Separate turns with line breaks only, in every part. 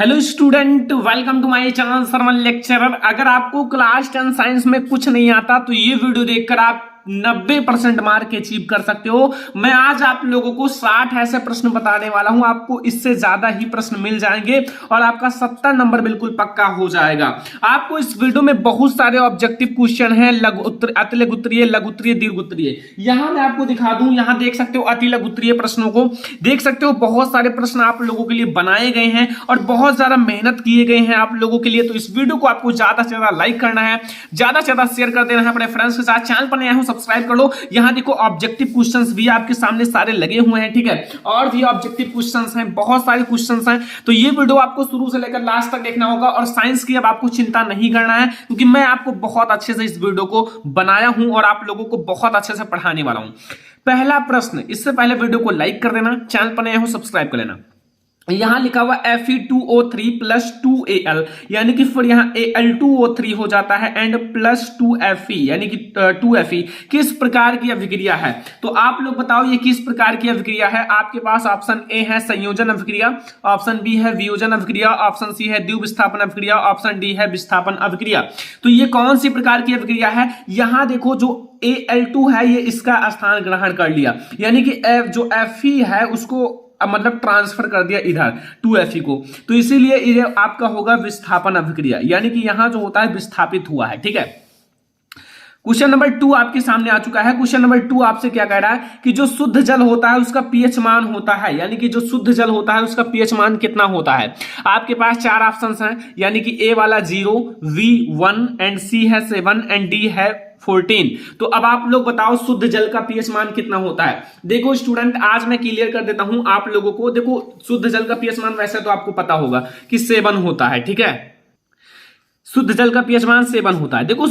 Hello student, welcome to my channel Sarvan lecturer. अगर आपको class 10 science में कुछ नहीं आता तो ये वीडियो देखकर आप 90% मार्क अचीव कर सकते हो। मैं आज आप लोगों को 60 ऐसे प्रश्न बताने वाला हूं, आपको इससे ज्यादा ही प्रश्न मिल जाएंगे और आपका 70 नंबर बिल्कुल पक्का हो जाएगा। आपको इस वीडियो में बहुत सारे ऑब्जेक्टिव क्वेश्चन हैं, अति लघु उत्तरीय, लघु उत्तरीय, दीर्घ उत्तरीय। यहां मैं आपको दिखा दूं, यहां देख सकते हो अति लघु उत्तरीय प्रश्नों को देख सकते हो। बहुत सारे प्रश्न आप लोगों के लिए बनाए गए हैं और बहुत ज्यादा मेहनत किए गए हैं आप लोगों के लिए। तो इस वीडियो को आपको ज्यादा से ज्यादा लाइक करना है, ज्यादा से ज्यादा शेयर कर देना है अपने फ्रेंड्स के साथ। चैनल पर नया हो सब्सक्राइब कर लो। यहां देखो ऑब्जेक्टिव क्वेश्चंस भी आपके सामने सारे लगे हुए हैं, ठीक है। और भी ऑब्जेक्टिव क्वेश्चंस हैं, बहुत सारे क्वेश्चंस हैं। तो ये वीडियो आपको शुरू से लेकर लास्ट तक देखना होगा। और साइंस की अब आपको चिंता नहीं करना है, क्योंकि मैं आपको बहुत अच्छे से इस वीडियो को बनाया हूं और आप लोगों को बहुत अच्छे से पढ़ाने वाला हूं। पहला प्रश्न, इससे पहले वीडियो को लाइक कर देना, चैनल पर नया हो सब्सक्राइब कर लेना। यहां लिखा हुआ Fe2O3 प्लस 2Al, यानी कि फिर यहां Al2O3 हो जाता है एंड प्लस 2Fe, यानी कि 2Fe किस प्रकार की अभिक्रिया है। तो आप लोग बताओ ये किस प्रकार की अभिक्रिया है। आपके पास ऑप्शन ए है संयोजन अभिक्रिया, ऑप्शन बी है वियोजन अभिक्रिया, ऑप्शन सी है द्विविस्थापन अभिक्रिया, ऑप्शन डी है विस्थापन अभिक्रिया। तो ये कौन सी प्रकार की अभिक्रिया है। यहां देखो जो Al2 है ये इसका स्थान ग्रहण कर लिया, यानी कि जो Fe है उसको मतलब ट्रांसफर कर दिया इधर 2Fe को। तो इसीलिए ये आपका होगा विस्थापन अभिक्रिया, यानी कि यहां जो होता है विस्थापित हुआ है, ठीक है। क्वेश्चन नंबर 2 आपके सामने आ चुका है। क्वेश्चन नंबर 2 आपसे क्या कह रहा है कि जो शुद्ध जल होता है उसका पीएच मान होता है, यानी कि जो शुद्ध जल होता है उसका पीएच मान कितना होता है। आपके पास 4 ऑप्शंस हैं, यानी कि ए वाला 0, बी 1 एंड सी है 7 एंड डी है 14। तो अब आप लोग बताओ शुद्ध जल का पीएच मान कितना होता है। देखो स्टूडेंट, आज मैं क्लियर कर देता हूं आप लोगों को। देखो शुद्ध जल का पीएच मान वैसे तो आपको पता होगा कि 7 होता है, ठीक है। शुद्ध जल का पीएच मान 7 होता है। देखो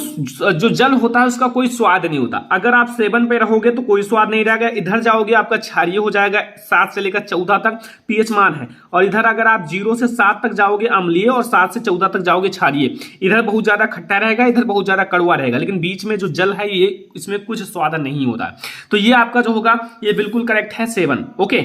जो जल होता है उसका कोई स्वाद नहीं होता। अगर आप 7 पे रहोगे तो कोई स्वाद नहीं रहेगा, इधर जाओगे आपका क्षारीय हो जाएगा। 7 से लेकर 14 तक पीएच मान है, और इधर अगर आप 0 से 7 तक जाओगे अम्लीय और 7 से 14 तक जाओगे क्षारीय। इधर बहुत ज्यादा खट्टा रहेगा, इधर बहुत ज्यादा कड़वा रहेगा, लेकिन बीच में जो जल है ये इसमें कुछ स्वाद नहीं होता। तो ये आपका जो होगा ये बिल्कुल करेक्ट है 7। ओके,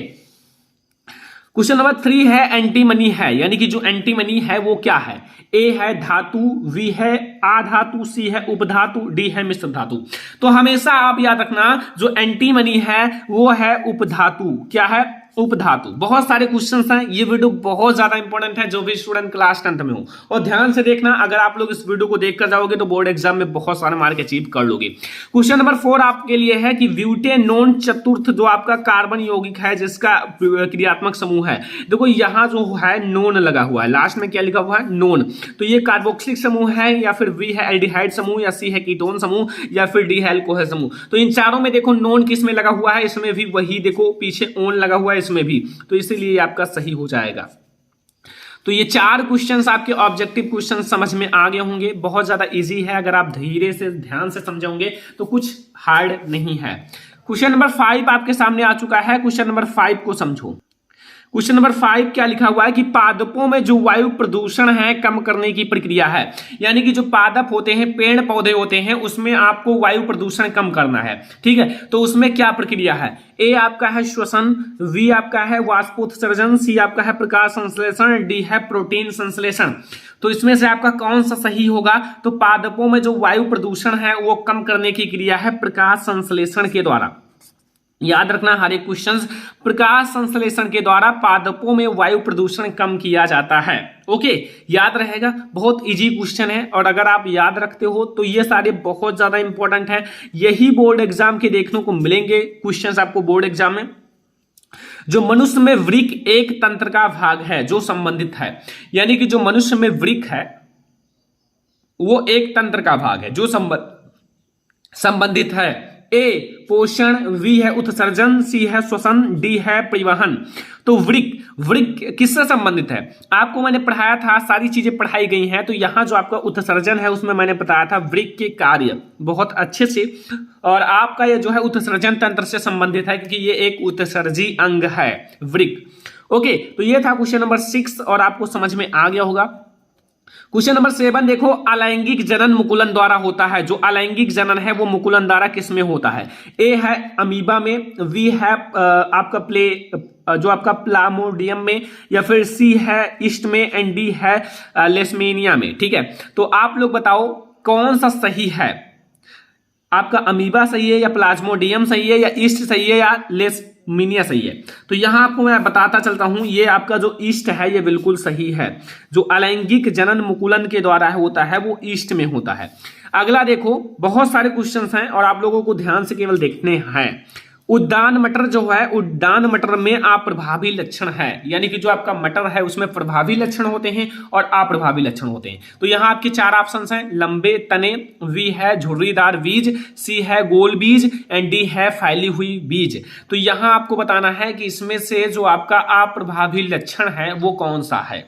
क्वेश्चन नंबर 3 है एंटीमनी है, यानी कि जो एंटीमनी है वो क्या है। ए है धातु, बी है आधातु, सी है उपधातु, डी है मिश्र धातु। तो हमेशा आप याद रखना जो एंटीमनी है वो है उपधातु। क्या है? उपधातु। बहुत सारे क्वेश्चंस हैं, ये वीडियो बहुत ज्यादा इंपॉर्टेंट है जो भी स्टूडेंट क्लास 10th में हो। और ध्यान से देखना, अगर आप लोग इस वीडियो को देखकर जाओगे तो बोर्ड एग्जाम में बहुत सारे मार्क अचीव कर लोगे। क्वेश्चन नंबर 4 आपके लिए है कि ब्यूटेनोन चतुर्थ जो आपका कार्बन यौगिक है जिसका क्रियात्मक समूह है। देखो यहां जो है नोन लगा हुआ है, लास्ट में क्या लिखा हुआ है? नोन। तो ये कार्बोक्सिलिक समूह है, या फिर बी है एल्डिहाइड समूह, या सी है कीटोन समूह, या फिर डी है अल्कोहल समूह। तो इन चारों में देखो नोन किस में लगा हुआ है, इसमें भी वही देखो पीछे ओन लगा हुआ है इसमें भी, तो इसीलिए आपका सही हो जाएगा। तो ये 4 क्वेश्चंस आपके ऑब्जेक्टिव क्वेश्चन समझ में आ गए होंगे। बहुत ज्यादा इजी है, अगर आप धीरे से ध्यान से समझोगे तो कुछ हार्ड नहीं है। क्वेश्चन नंबर 5 आपके सामने आ चुका है। क्वेश्चन नंबर 5 को समझो। क्वेश्चन नंबर 5 क्या लिखा हुआ है कि पादपों में जो वायु प्रदूषण है कम करने की प्रक्रिया है, यानी कि जो पादप होते हैं, पेड़ पौधे होते हैं, उसमें आपको वायु प्रदूषण कम करना है, ठीक है। तो उसमें क्या प्रक्रिया है। ए आपका है श्वसन, बी आपका है वाष्पोत्सर्जन, सी आपका है प्रकाश संश्लेषण, डी है प्रोटीन संश्लेषण। तो इसमें से आपका कौन सा सही होगा। तो पादपों में जो वायु प्रदूषण है वो कम करने की क्रिया है प्रकाश संश्लेषण के द्वारा। याद रखना हर एक क्वेश्चन, प्रकाश संश्लेषण के द्वारा पादपों में वायु प्रदूषण कम किया जाता है। ओके, याद रहेगा, बहुत इजी क्वेश्चन है। और अगर आप याद रखते हो तो ये सारे बहुत ज्यादा इंपॉर्टेंट है। यही बोर्ड एग्जाम के देखने को मिलेंगे क्वेश्चंस आपको बोर्ड एग्जाम में। जो मनुष्य में वृक्क एक तंत्र का भाग है जो संबंधित है, यानी कि जो मनुष्य में वृक्क है वो एक तंत्र का भाग है जो संबंधित है। ए पोषण, बी है उत्सर्जन, सी है श्वसन, डी है परिवहन। तो वृक्क किससे संबंधित है आपको मैंने पढ़ाया था, सारी चीजें पढ़ाई गई हैं। तो यहां जो आपका उत्सर्जन है उसमें मैंने बताया था वृक्क के कार्य बहुत अच्छे से। और आपका ये जो है उत्सर्जन तंत्र से संबंधित है, क्योंकि ये एक उत्सर्जी अंग है वृक्क। ओके, तो ये था क्वेश्चन नंबर 6 और आपको समझ में आ गया होगा। क्वेश्चन नंबर 7 देखो, अलैंगिक जनन मुकुलन द्वारा होता है। जो अलैंगिक जनन है वो मुकुलन द्वारा किस में होता है। ए है अमीबा में, बी है आपका जो आपका प्लामोडियम में, या फिर सी है ईस्ट में, एंड डी है लेशमेनिया में। ठीक है, तो आप लोग बताओ कौन सा सही है? आपका अमीबा सही है, या प्लाज्मोडियम सही है, या ईस्ट सही है, या लेशमीनिया सही है? तो यहां आपको मैं बताता चलता हूं, ये आपका जो ईस्ट है ये बिल्कुल सही है। जो अलैंगिक जनन मुकुलन के द्वारा होता है वो ईस्ट में होता है। अगला देखो, बहुत सारे क्वेश्चंस हैं और आप लोगों को ध्यान से केवल देखने हैं। उद्यान मटर जो है, उद्यान मटर में अप्रभावी लक्षण है, यानी कि जो आपका मटर है उसमें प्रभावी लक्षण होते हैं और अप्रभावी लक्षण होते हैं। तो यहां आपके चार ऑप्शंस हैं, लंबे तने, वी है झुर्रीदार बीज, सी है गोल बीज, एंड डी है फैली हुई बीज। तो यहां आपको बताना है कि इसमें से जो आपका अप्रभावी लक्षण है वो कौन सा है।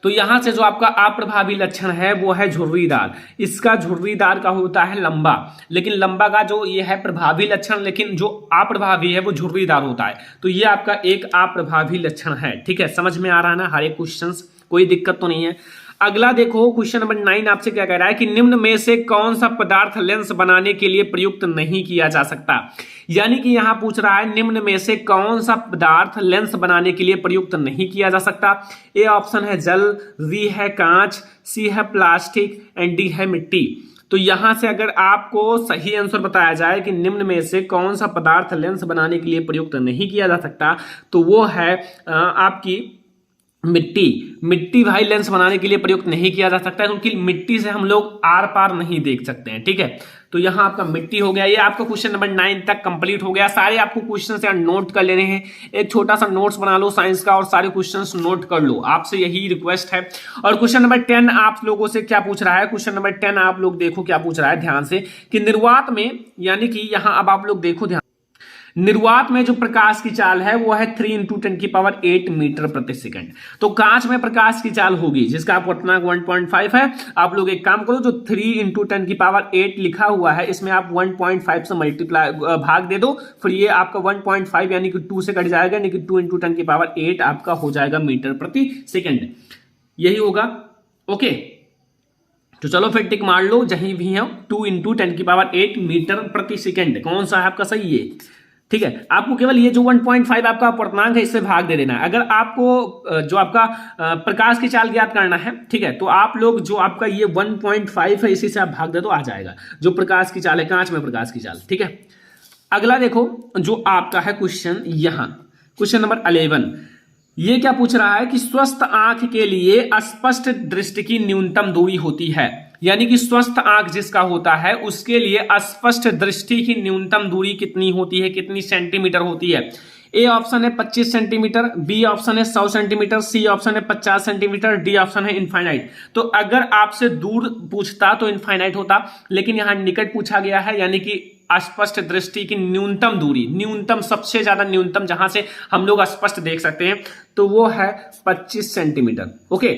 तो यहां से जो आपका अप्रभावी लक्षण है वो है झुर्रीदार। इसका झुर्रीदार का होता है लंबा, लेकिन लंबा का जो ये है प्रभावी लक्षण, लेकिन जो अप्रभावी है वो झुर्रीदार होता है। तो ये आपका एक अप्रभावी लक्षण है। ठीक है, समझ में आ रहा है ना हर एक क्वेश्चन, कोई दिक्कत तो नहीं है। अगला देखो, क्वेश्चन नंबर 9 आपसे क्या कह रहा है कि निम्न में से कौन सा पदार्थ लेंस बनाने के लिए प्रयुक्त नहीं किया जा सकता। यानी कि यहां पूछ रहा है निम्न में से कौन सा पदार्थ लेंस बनाने के लिए प्रयुक्त नहीं किया जा सकता। ए ऑप्शन है जल, बी है कांच, सी है प्लास्टिक, एंड डी है मिट्टी। तो यहां से अगर आपको सही आंसर बताया जाए कि निम्न में से कौन सा पदार्थ लेंस बनाने के लिए प्रयुक्त नहीं किया जा सकता, तो वो है आपकी मिट्टी। मिट्टी भाई लेंस बनाने के लिए प्रयुक्त नहीं किया जा सकता है, क्योंकि मिट्टी से हम लोग आर पार नहीं देख सकते हैं। ठीक है, तो यहां आपका मिट्टी हो गया। ये आपका क्वेश्चन नंबर 9 तक कंप्लीट हो गया। सारे आपको क्वेश्चन यार नोट कर लेने हैं, एक छोटा सा नोट्स बना लो साइंस का और सारे क्वेश्चंस नोट कर लो, आपसे यही रिक्वेस्ट है। और क्वेश्चन नंबर 10 आप लोगों से क्या पूछ रहा है, क्वेश्चन नंबर 10 आप लोग देखो क्या पूछ रहा है ध्यान से, कि निर्वात में, यानी कि यहां अब आप लोग देखो ध्यान, निर्वात में जो प्रकाश की चाल है वो है 3 × 10⁸ मीटर प्रति सेकंड। तो कांच में प्रकाश की चाल होगी जिसका अपवर्तनांक 1.5 है। आप लोग एक काम करो, जो 3 × 10⁸ लिखा हुआ है इसमें आप 1.5 से मल्टीप्लाई भाग दे दो, फिर ये आपका 1.5 यानी कि 2 से कट जाएगा, यानी कि 2 × 10⁸ आपका हो जाएगा मीटर प्रति सेकंड। यही होगा। ओके, तो चलो फिर टिक मार लो जहीं भी है, 2 × 10⁸ मीटर प्रति सेकंड कौन सा है आपका सही है। ठीक है, आपको केवल ये जो 1.5 आपका अपवर्तनांक है इससे भाग दे देना है। अगर आपको जो आपका प्रकाश की चाल ज्ञात करना है, ठीक है, तो आप लोग जो आपका ये 1.5 है इसी से आप भाग दे दो, आ जाएगा जो प्रकाश की चाल है, कांच में प्रकाश की चाल। ठीक है, अगला देखो जो आपका है क्वेश्चन, यहां क्वेश्चन नंबर 11, ये क्या पूछ रहा है कि स्वस्थ आंख के लिए स्पष्ट दृष्टि की न्यूनतम दूरी होती है। यानी कि स्वस्थ आंख जिसका होता है उसके लिए स्पष्ट दृष्टि की न्यूनतम दूरी कितनी होती है, कितनी सेंटीमीटर होती है। ए ऑप्शन है 25 सेंटीमीटर, बी ऑप्शन है 100 सेंटीमीटर, सी ऑप्शन है 50 सेंटीमीटर, डी ऑप्शन है इनफाइनाइट। तो अगर आपसे दूर पूछता तो इनफाइनाइट होता, लेकिन यहां निकट पूछा गया है, यानी कि स्पष्ट दृष्टि की न्यूनतम दूरी, न्यूनतम सबसे ज्यादा न्यूनतम जहां से हम लोग स्पष्ट देख सकते हैं, तो वो है 25 सेंटीमीटर। ओके,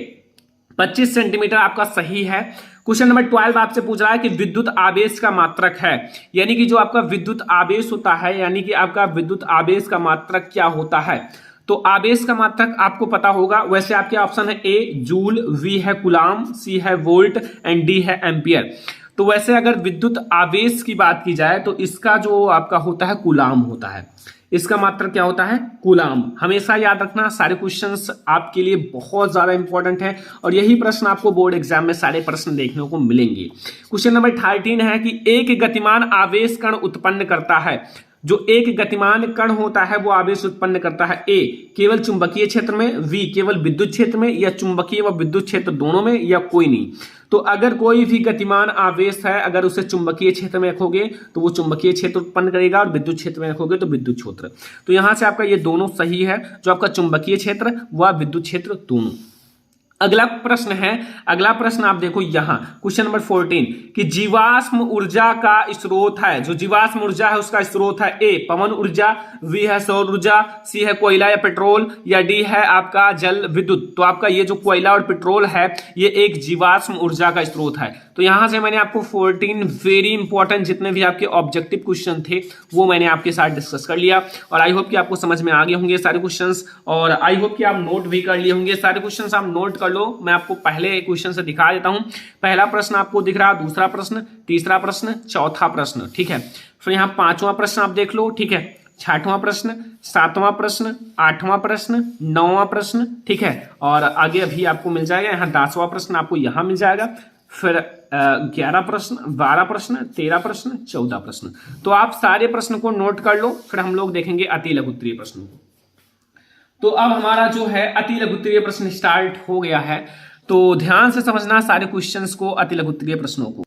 25 सेंटीमीटर आपका सही है। क्वेश्चन नंबर 12 आपसे पूछ रहा है कि विद्युत आवेश का मात्रक है, यानी कि जो आपका विद्युत आवेश होता है, यानी कि आपका विद्युत आवेश का मात्रक क्या होता है। तो आवेश का मात्रक आपको पता होगा। वैसे आपके ऑप्शन है ए जूल, वी है कूलाम, सी है वोल्ट, एंड डी है एम्पियर। तो वैसे अगर विद्युत आवेश की बात की जाए तो इसका जो आपका होता है कूलाम होता है, इसका मात्रक क्या होता है, कूलाम। हमेशा याद रखना, सारे क्वेश्चंस आपके लिए बहुत ज्यादा इंपॉर्टेंट है और यही प्रश्न आपको बोर्ड एग्जाम में सारे प्रश्न देखने को मिलेंगे। क्वेश्चन नंबर 13 है कि एक गतिमान आवेश कण उत्पन्न करता है। जो एक गतिमान कण होता है वो आवेश उत्पन्न करता है, ए केवल चुंबकीय क्षेत्र में, वी केवल विद्युत क्षेत्र में, या चुंबकीय व विद्युत क्षेत्र दोनों में, या कोई नहीं। तो अगर कोई भी गतिमान आवेश है, अगर उसे चुंबकीय क्षेत्र में रखोगे तो वो चुंबकीय क्षेत्र उत्पन्न करेगा, और विद्युत क्षेत्र में रखोगे तो विद्युत क्षेत्र। तो यहां से आपका ये दोनों सही है, जो आपका चुंबकीय क्षेत्र व विद्युत क्षेत्र दोनों। अगला प्रश्न आप देखो यहां क्वेश्चन नंबर 14 कि जीवाश्म ऊर्जा का स्रोत है, जो जीवाश्म ऊर्जा है उसका स्रोत है, ए पवन ऊर्जा, वी है सौर ऊर्जा, सी है कोयला या पेट्रोल, या डी है आपका जल विद्युत। तो आपका ये जो कोयला और पेट्रोल है ये एक जीवाश्म ऊर्जा का स्रोत है। तो यहां से मैंने आपको 14 वेरी इंपॉर्टेंट जितने भी आपके ऑब्जेक्टिव क्वेश्चन थे वो मैंने आपके साथ डिस्कस कर लिया, और आई होप कि आपको समझ में आ गए होंगे सारे क्वेश्चंस, और आई होप कि आप नोट भी कर लिए होंगे सारे क्वेश्चंस। आप नोट कर लो, मैं आपको पहले क्वेश्चन से दिखा देता हूं। पहला प्रश्न आपको दिख रहा है, दूसरा प्रश्न, तीसरा प्रश्न, चौथा प्रश्न, ठीक है। फिर यहाँ 5वां प्रश्न आप देख लो, ठीक है। छठवां प्रश्न, सातवां प्रश्न, आठवां प्रश्न, नौवां प्रश्न, ठीक है। और आगे अभी आपको मिल जाएगा यहाँ 10वां प्रश्न आपको यहाँ मिल जाएगा, फिर 11 प्रश्न, 12 प्रश्न, 13 प्रश्न, 14 प्रश्न। तो आप सारे प्रश्न को नोट कर लो, फिर हम लोग देखेंगे अति लघु उत्तरीय प्रश्नों को। तो अब हमारा जो है अति लघु उत्तरीय प्रश्न स्टार्ट हो गया है, तो ध्यान से समझना सारे क्वेश्चंस को, अति लघु उत्तरीय प्रश्नों को।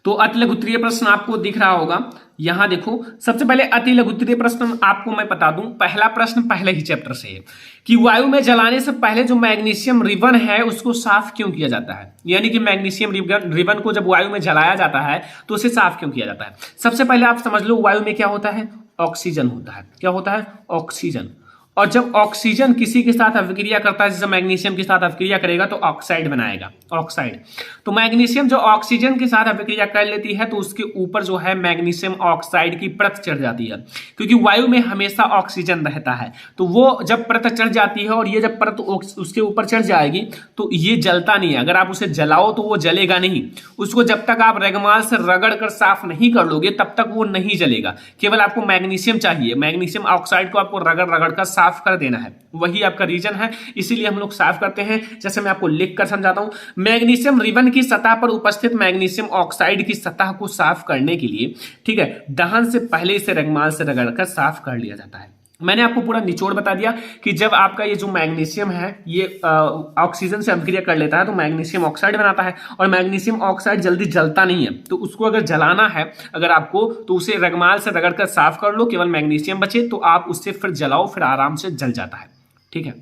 तो अति लघु उत्तरीय प्रश्न आपको दिख रहा होगा, यहां देखो। सबसे पहले अति लघु उत्तरीय प्रश्न आपको मैं बता दूं, पहला प्रश्न पहले ही चैप्टर से है कि वायु में जलाने से पहले जो मैग्नीशियम रिबन है उसको साफ क्यों किया जाता है। यानी कि मैग्नीशियम रिबन को जब वायु में जलाया जाता है तो उसे साफ क्यों किया जाता है। सबसे पहले आप समझ लो वायु में क्या होता है, ऑक्सीजन होता है। क्या होता है, ऑक्सीजन। और जब ऑक्सीजन किसी के साथ अभिक्रिया करता है, जैसे मैग्नीशियम के साथ अभिक्रिया करेगा तो ऑक्साइड बनाएगा, ऑक्साइड। तो मैग्नीशियम जो ऑक्सीजन के साथ अभिक्रिया कर लेती है तो उसके ऊपर जो है मैग्नीशियम ऑक्साइड की परत चढ़ जाती है, क्योंकि वायु में हमेशा ऑक्सीजन रहता है। तो वो जब परत चढ़ जाती है और ये जब परत उसके ऊपर चढ़ जाएगी तो ये जलता नहीं है। अगर आप उसे जलाओ तो वो जलेगा नहीं। उसको जब तक आप रेगमाल से रगड़ कर साफ नहीं कर लोगे तब तक वो नहीं जलेगा। केवल आपको मैग्नीशियम चाहिए, मैग्नीशियम ऑक्साइड को आपको रगड़ रगड़ कर साफ कर देना है, वही आपका रीजन है, इसीलिए हम लोग साफ करते हैं। जैसे मैं आपको लिख कर समझाता हूं, मैग्नीशियम रिबन की सतह पर उपस्थित मैग्नीशियम ऑक्साइड की सतह को साफ करने के लिए, ठीक है, दहन से पहले इसे रेगमाल से रगड़कर साफ कर लिया जाता है। मैंने आपको पूरा निचोड़ बता दिया कि जब आपका ये जो मैग्नीशियम है ये ऑक्सीजन से अभिक्रिया कर लेता है तो मैग्नीशियम ऑक्साइड बनाता है, और मैग्नीशियम ऑक्साइड जल्दी जलता नहीं है। तो उसको अगर जलाना है अगर आपको, तो उसे रगमाल से रगड़कर साफ कर लो, केवल मैग्नीशियम बचे तो आप उससे फिर जलाओ, फिर आराम से जल जाता है, ठीक है।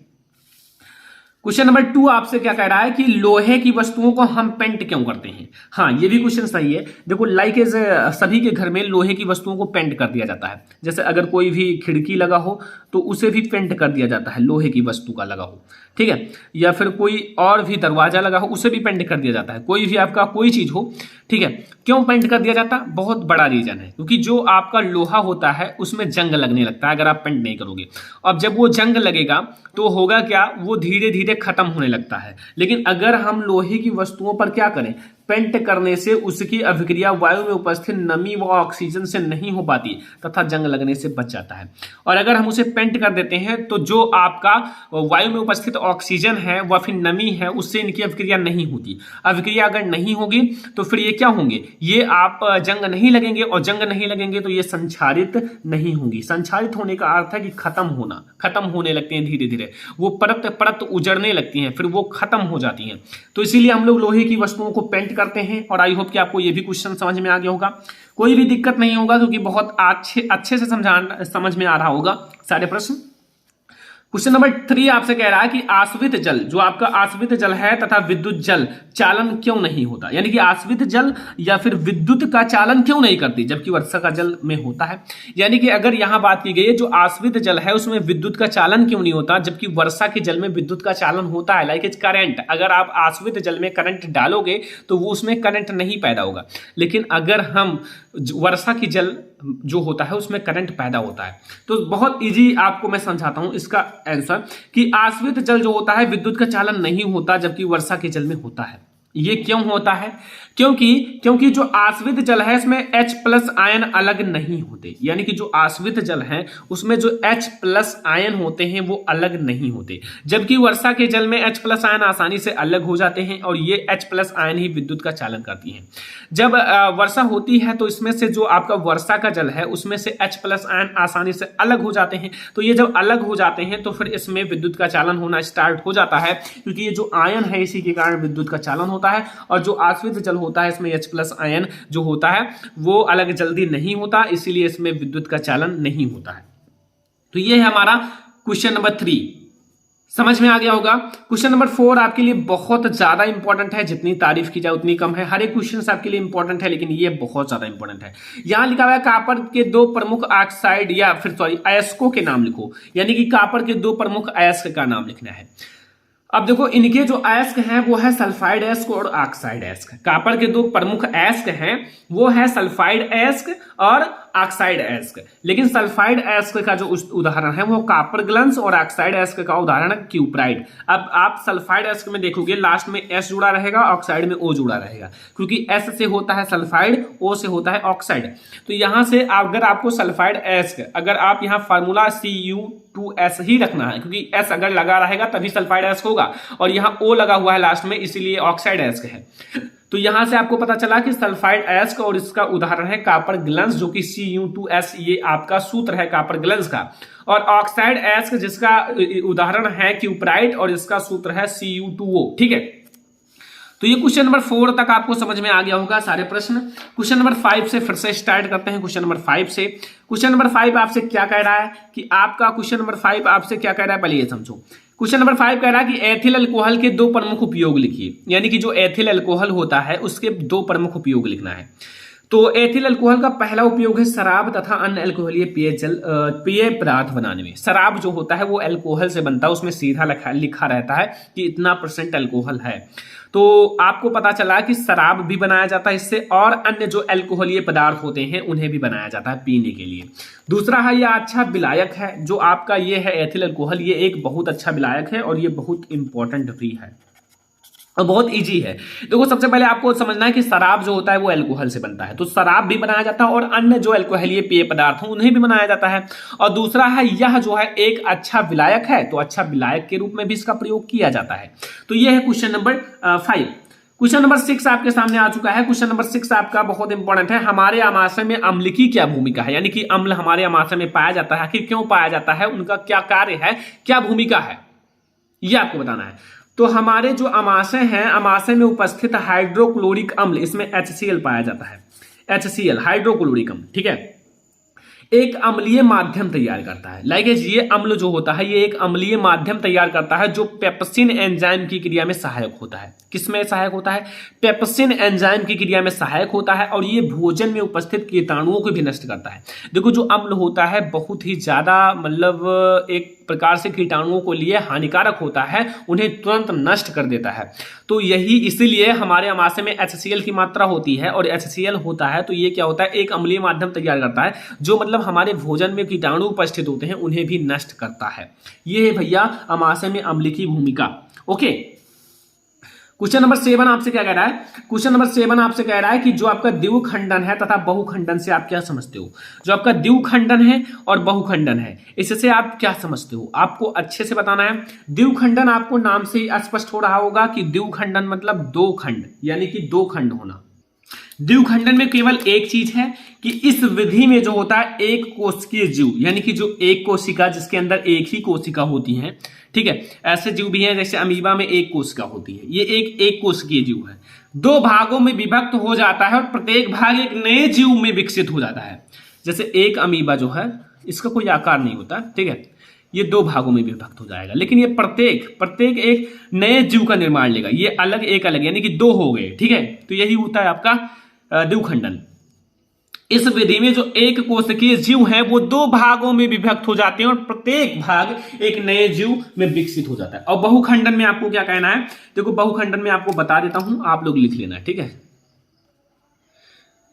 क्वेश्चन नंबर 2 आपसे क्या कह रहा है कि लोहे की वस्तुओं को हम पेंट क्यों करते हैं। हाँ, ये भी क्वेश्चन सही है। देखो लाइक एज सभी के घर में लोहे की वस्तुओं को पेंट कर दिया जाता है। जैसे अगर कोई भी खिड़की लगा हो तो उसे भी पेंट कर दिया जाता है, लोहे की वस्तु का लगा हो, ठीक है। या फिर कोई और भी दरवाजा लगा हो उसे भी पेंट कर दिया जाता है। कोई भी आपका कोई चीज हो, ठीक है। क्यों पेंट कर दिया जाता है, बहुत बड़ा रीजन है, क्योंकि जो आपका लोहा होता है उसमें जंग लगने लगता है अगर आप पेंट नहीं करोगे। अब जब वो जंग लगेगा तो होगा क्या, वो धीरे धीरे खत्म होने लगता है। लेकिन अगर हम लोहे की वस्तुओं पर क्या करें, पेंट करने से उसकी अभिक्रिया वायु में उपस्थित नमी व ऑक्सीजन से नहीं हो पाती तथा जंग लगने से बच जाता है। और अगर हम उसे पेंट कर देते हैं तो जो आपका वायु में उपस्थित ऑक्सीजन है व फिर नमी है उससे इनकी अभिक्रिया नहीं होती। अभिक्रिया अगर नहीं होगी तो फिर ये क्या होंगे, ये आप जंग नहीं लगेंगे, और जंग नहीं लगेंगे तो ये संक्षारित नहीं होंगी। संक्षारित होने का अर्थ है कि खत्म होना, खत्म होने लगते हैं धीरे धीरे, वो परत परत उजड़ने लगती हैं, फिर वो खत्म हो जाती हैं। तो इसीलिए हम लोग लोहे की वस्तुओं को पेंट करते हैं। और आई होप कि आपको ये भी क्वेश्चन समझ में आ गया होगा, कोई भी दिक्कत नहीं होगा, क्योंकि बहुत अच्छे से समझ में आ रहा होगा सारे प्रश्न। क्वेश्चन नंबर 3 आपसे कह रहा है कि आश्रित जल, जो आपका आश्रित जल है तथा विद्युत जल चालन क्यों नहीं होता। यानी कि आश्रित जल या फिर विद्युत का चालन क्यों नहीं करती जबकि वर्षा का जल में होता है। यानी कि अगर यहां बात की गई है जो आश्रित जल है उसमें विद्युत का चालन क्यों नहीं होता जबकि वर्षा के जल में विद्युत का चालन होता है। लाइक इज करंट, अगर आप आश्रित जल में करंट डालोगे तो वो उसमें करंट नहीं पैदा होगा, लेकिन अगर हम वर्षा की जल जो होता है उसमें करंट पैदा होता है। तो बहुत इजी आपको मैं समझाता हूं इसका आंसर कि आश्रित जल जो होता है विद्युत का चालन नहीं होता जबकि वर्षा के जल में होता है। ये क्यों होता है, क्योंकि जो आश्रित जल है इसमें H+ आयन अलग नहीं होते। यानी कि जो आश्रित जल है उसमें जो H+ आयन होते हैं वो अलग नहीं होते, जबकि वर्षा के जल में H+ आयन आसानी से अलग हो जाते हैं और ये H+ आयन ही विद्युत का चालन करती हैं। जब वर्षा होती है तो इसमें से जो आपका वर्षा का जल है उसमें से H+ आयन आसानी से अलग हो जाते हैं। तो ये जब अलग हो जाते हैं तो फिर इसमें विद्युत का चालन होना स्टार्ट हो जाता है, क्योंकि ये जो आयन है इसी के कारण विद्युत का चालन होता है। और जो आश्रित जल होता है इसमें H+ आयन जो होता है वो अलग जल्दी नहीं होता, इसीलिए इसमें विद्युत का चालन नहीं होता है। तो ये है हमारा क्वेश्चन नंबर 3, समझ में आ गया होगा। क्वेश्चन नंबर 4 आपके लिए बहुत ज्यादा इंपॉर्टेंट है, जितनी तारीफ की जाए उतनी कम है। हर एक क्वेश्चन आपके लिए इंपॉर्टेंट है लेकिन ये बहुत ज्यादा इंपॉर्टेंट है। यहां लिखा हुआ है कापर के 2 प्रमुख ऑक्साइड या फिर अयस्कों के नाम लिखो। यानी कि कापर के 2 प्रमुख अयस्क का नाम लिखना है। अब देखो इनके जो अयस्क हैं वो है सल्फाइड अयस्क और ऑक्साइड अयस्क। कापर के 2 प्रमुख अयस्क हैं वो है सल्फाइड अयस्क और ऑक्साइड एस्क। लेकिन सल्फाइड एस्क का जो उदाहरण है वो कॉपर ग्लन्स और ऑक्साइड एस्क का उदाहरण है क्यूप्राइड। अब आप सल्फाइड एस्क में देखोगे लास्ट में एस जुड़ा रहेगा, ऑक्साइड में ओ जुड़ा रहेगा, क्योंकि एस से होता है सल्फाइड, ओ से होता है ऑक्साइड। तो यहां से अगर आपको सल्फाइड एस्क, अगर आप यहां फार्मूला Cu2S ही रखना है, क्योंकि एस अगर लगा रहेगा तभी सल्फाइड एस्क होगा, और यहां ओ लगा हुआ है लास्ट में, इसीलिए ऑक्साइड एस्क है। तो यहां से आपको पता चला कि सल्फाइड एस्क और इसका उदाहरण है कॉपर ग्लन्स, जो कि Cu2S ये आपका सूत्र है कॉपर ग्लन्स का, और ऑक्साइड एस्क जिसका उदाहरण है क्यूप्राइड और इसका सूत्र है Cu2O। ठीक है, तो ये क्वेश्चन नंबर 4 तक आपको समझ में आ गया होगा सारे प्रश्न। क्वेश्चन नंबर 5 से फिर से स्टार्ट करते हैं। क्वेश्चन नंबर 5 से, क्वेश्चन नंबर 5 आपसे क्या कह रहा है कि आपका क्वेश्चन नंबर 5 आपसे क्या कह रहा है, पहले ये समझो। क्वेश्चन नंबर 5 कह रहा है कि एथिल अल्कोहल के 2 प्रमुख उपयोग लिखिए, यानी कि जो एथिल अल्कोहल होता है उसके 2 प्रमुख उपयोग लिखना है। तो एथिल अल्कोहल का पहला उपयोग है शराब तथा अन्य अल्कोहलीय पेय पदार्थ बनाने में। शराब जो होता है वो अल्कोहल से बनता है, उसमें सीधा लिखा रहता है कि इतना % अल्कोहल है। तो आपको पता चला कि शराब भी बनाया जाता है इससे, और अन्य जो अल्कोहलीय पदार्थ होते हैं उन्हें भी बनाया जाता है पीने के लिए। दूसरा है यह अच्छा विलायक है, जो आपका ये है एथिल अल्कोहल, ये एक बहुत अच्छा विलायक है और ये बहुत इंपॉर्टेंट भी है और बहुत इजी है। देखो सबसे पहले आपको समझना है कि शराब जो होता है वो अल्कोहल से बनता है, तो शराब भी बनाया जाता है और अन्य जो अल्कोहलीय पेय पदार्थ हैं उन्हें भी बनाया जाता है। और दूसरा है यह जो है एक अच्छा विलायक है, तो अच्छा विलायक के रूप में भी इसका प्रयोग किया जाता है। तो यह है क्वेश्चन नंबर 5। क्वेश्चन नंबर 6 आपके सामने आ चुका है। क्वेश्चन नंबर 6 आपका बहुत इंपॉर्टेंट है, हमारे आमाशय में अम्ल की क्या भूमिका है, यानी कि अम्ल हमारे आमाशय में पाया जाता है, आखिर क्यों पाया जाता है, उनका क्या कार्य है, क्या भूमिका है, यह आपको बताना है। तो हमारे जो अमाशय हैं, अमाशय में उपस्थित हाइड्रोक्लोरिक अम्ल, इसमें HCl पाया जाता है, HCl हाइड्रोक्लोरिक अम्ल, ठीक है, एक अम्लीय माध्यम तैयार करता है। लाइक ये अम्ल जो होता है ये एक अम्लीय माध्यम तैयार करता है जो पेप्सिन एंजाइम की क्रिया में सहायक होता है। किसमें सहायक होता है? पेप्सिन एंजाइम की क्रिया में सहायक होता है, और ये भोजन में उपस्थित कीटाणुओं को भी नष्ट करता है। देखो जो अम्ल होता है बहुत ही ज्यादा मतलब एक प्रकार से कीटाणुओं को लिए हानिकारक होता है, उन्हें तुरंत नष्ट कर देता है। तो यही इसीलिए हमारे आमाशय में HCl की मात्रा होती है, और HCl होता है तो ये क्या होता है, एक अम्लीय माध्यम तैयार करता है जो मतलब हमारे भोजन में कीटाणु उपस्थित होते हैं उन्हें भी नष्ट करता है। ये है भैया आमाशय में अम्ल की भूमिका। ओके, क्वेश्चन नंबर 7 आपसे क्या कह रहा है? क्वेश्चन नंबर 7 आपसे कह रहा है कि जो आपका द्विखंडन है तथा बहुखंडन से आप क्या समझते हो? जो आपका द्विखंडन है और बहुखंडन है, इससे आप क्या समझते हो? आपको अच्छे से बताना है। द्विखंडन आपको नाम से ही स्पष्ट हो रहा होगा कि द्विखंडन मतलब 2 खंड, यानी कि 2 खंड होना। द्विखंडन में केवल एक चीज है कि इस विधि में जो होता है एक कोशिकीय जीव, यानी कि जो एक कोशिका जिसके अंदर एक ही कोशिका होती है, ठीक है, ऐसे जीव भी हैं जैसे अमीबा में एक कोशिका होती है, ये एक कोशिकीय जीव है, 2 भागों में विभक्त हो जाता है और प्रत्येक भाग एक नए जीव में विकसित हो जाता है। जैसे एक अमीबा जो है इसका कोई आकार नहीं होता, ठीक है, ये 2 भागों में विभक्त हो जाएगा, लेकिन ये प्रत्येक एक नए जीव का निर्माण लेगा, ये अलग एक अलग, यानी कि 2 हो गए, ठीक है। तो यही होता है आपका द्विखंडन। इस विधि में जो एक कोशिकीय जीव है वो 2 भागों में विभक्त हो जाते हैं और प्रत्येक भाग एक नए जीव में विकसित हो जाता है। और बहुखंडन में आपको क्या कहना है? देखो बहुखंडन में आपको बता देता हूं, आप लोग लिख लेना, ठीक है।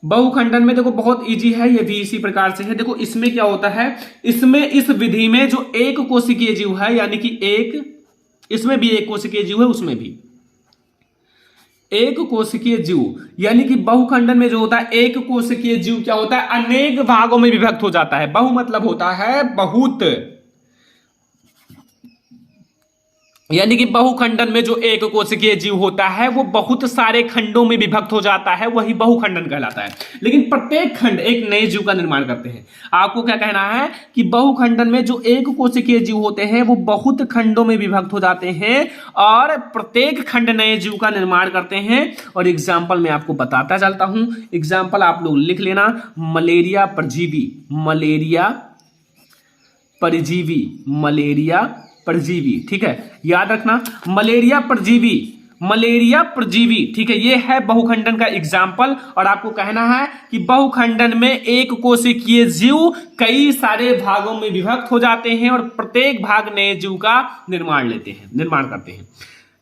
बहुखंडन में देखो बहुत इजी है, ये भी इसी प्रकार से है। देखो इसमें क्या होता है, इसमें इस विधि में जो एक कोशिकीय जीव है, यानी कि इसमें भी एक कोशिकीय जीव है, उसमें भी एक कोशिकीय जीव, यानी कि बहुखंडन में जो होता है एक कोशिकीय जीव क्या होता है, अनेक भागों में विभक्त हो जाता है। बहु मतलब होता है बहुत, यानी कि बहुखंडन में जो एक कोशिकीय जीव होता है वो बहुत सारे खंडों में विभक्त हो जाता है, वही बहुखंडन कहलाता है। लेकिन प्रत्येक खंड एक नए जीव का निर्माण करते हैं। आपको क्या कहना है कि बहुखंडन में जो एक कोशिकीय जीव होते हैं वो बहुत खंडों में विभक्त हो जाते हैं और प्रत्येक खंड नए जीव का निर्माण करते हैं। और एग्जाम्पल मैं आपको बताता चलता हूं, एग्जाम्पल आप लोग लिख लेना। मलेरिया परजीवी, ठीक है, याद रखना, मलेरिया परजीवी, ठीक है, ये है बहुखंडन का एग्जाम्पल। और आपको कहना है कि बहुखंडन में एक कोशिकीय जीव कई सारे भागों में विभक्त हो जाते हैं और प्रत्येक भाग नए जीव का निर्माण करते हैं।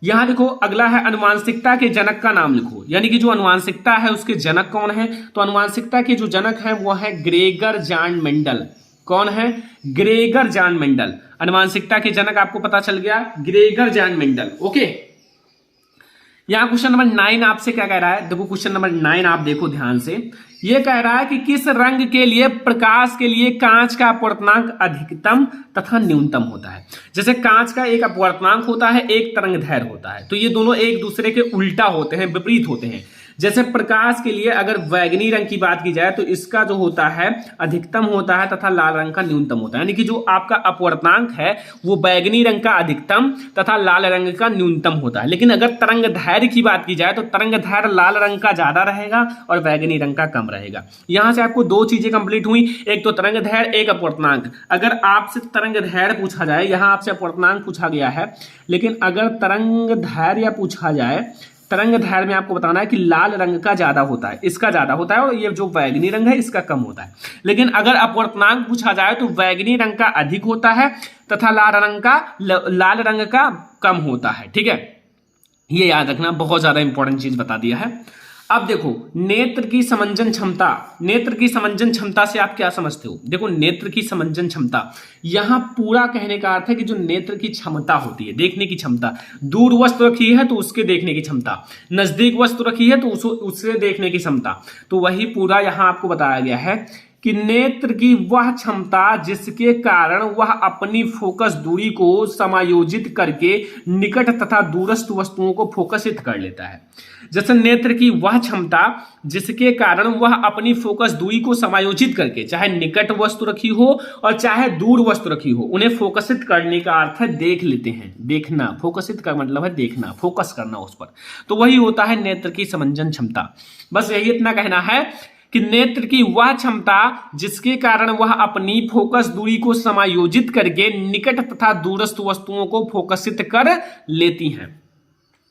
यहां देखो अगला है अनुवांशिकता के जनक का नाम लिखो, यानी कि जो अनुवांशिकता है उसके जनक कौन है। तो अनुवांशिकता के जो जनक है वो है ग्रेगर जॉन मेंडल। कौन है? Gregor John Mendel. अनुवांशिकता के जनक आपको पता चल गया, ग्रेगर जॉन मेंडल। ओके, यहां क्वेश्चन नंबर 9 आपसे क्या कह रहा है, देखो क्वेश्चन नंबर 9 आप देखो ध्यान से। यह कह रहा है कि किस रंग के लिए प्रकाश के लिए कांच का अपवर्तनांक अधिकतम तथा न्यूनतम होता है। जैसे कांच का एक अपवर्तनांक होता है, एक तरंगदैर्घ्य होता है, तो ये दोनों एक दूसरे के उल्टा होते हैं, विपरीत होते हैं। जैसे प्रकाश के लिए अगर बैगनी रंग की बात की जाए तो इसका जो होता है अधिकतम होता है तथा लाल रंग का न्यूनतम होता है, यानी कि जो आपका अपवर्तनांक है वो बैगनी रंग का अधिकतम तथा लाल रंग का न्यूनतम होता है। लेकिन अगर तरंगदैर्घ्य की बात की जाए तो तरंगदैर्घ्य लाल रंग का ज्यादा रहेगा और बैगनी रंग का कम रहेगा। यहां से आपको दो चीजें कंप्लीट हुई, एक तो तरंगदैर्घ्य, एक अपवर्तनांक। अगर आपसे तरंगदैर्घ्य पूछा जाए, यहां आपसे अपवर्तनांक पूछा गया है, लेकिन अगर तरंगदैर्घ्य पूछा जाए, तरंगदैर्घ्य में आपको बताना है कि लाल रंग का ज्यादा होता है, इसका ज्यादा होता है, और ये जो बैगनी रंग है इसका कम होता है। लेकिन अगर अपवर्तनांक पूछा जाए तो बैगनी रंग का अधिक होता है तथा लाल रंग का कम होता है। ठीक है, ये याद रखना, बहुत ज्यादा इंपॉर्टेंट चीज बता दिया है। अब देखो नेत्र की समंजन क्षमता, नेत्र की समंजन क्षमता से आप क्या समझते हो। देखो नेत्र की समंजन क्षमता, यहां पूरा कहने का अर्थ है कि जो नेत्र की क्षमता होती है, देखने की क्षमता, दूर वस्तु रखी है तो उसके देखने की क्षमता, नजदीक वस्तु रखी है तो उससे देखने की क्षमता, तो वही पूरा यहां आपको बताया गया है कि नेत्र की वह क्षमता जिसके कारण वह अपनी फोकस दूरी को समायोजित करके निकट तथा दूरस्थ वस्तुओं को फोकसित कर लेता है। जैसे नेत्र की वह क्षमता जिसके कारण वह अपनी फोकस दूरी को समायोजित करके, चाहे निकट वस्तु रखी हो और चाहे दूर वस्तु रखी हो, उन्हें फोकसित करने का अर्थ है देख लेते हैं, देखना। फोकसित का मतलब है देखना, फोकस करना उस पर, तो वही होता है नेत्र की समंजन क्षमता। बस यही इतना कहना है कि नेत्र की वह क्षमता जिसके कारण वह अपनी फोकस दूरी को समायोजित करके निकट तथा दूरस्थ वस्तुओं को फोकसित कर लेती हैं।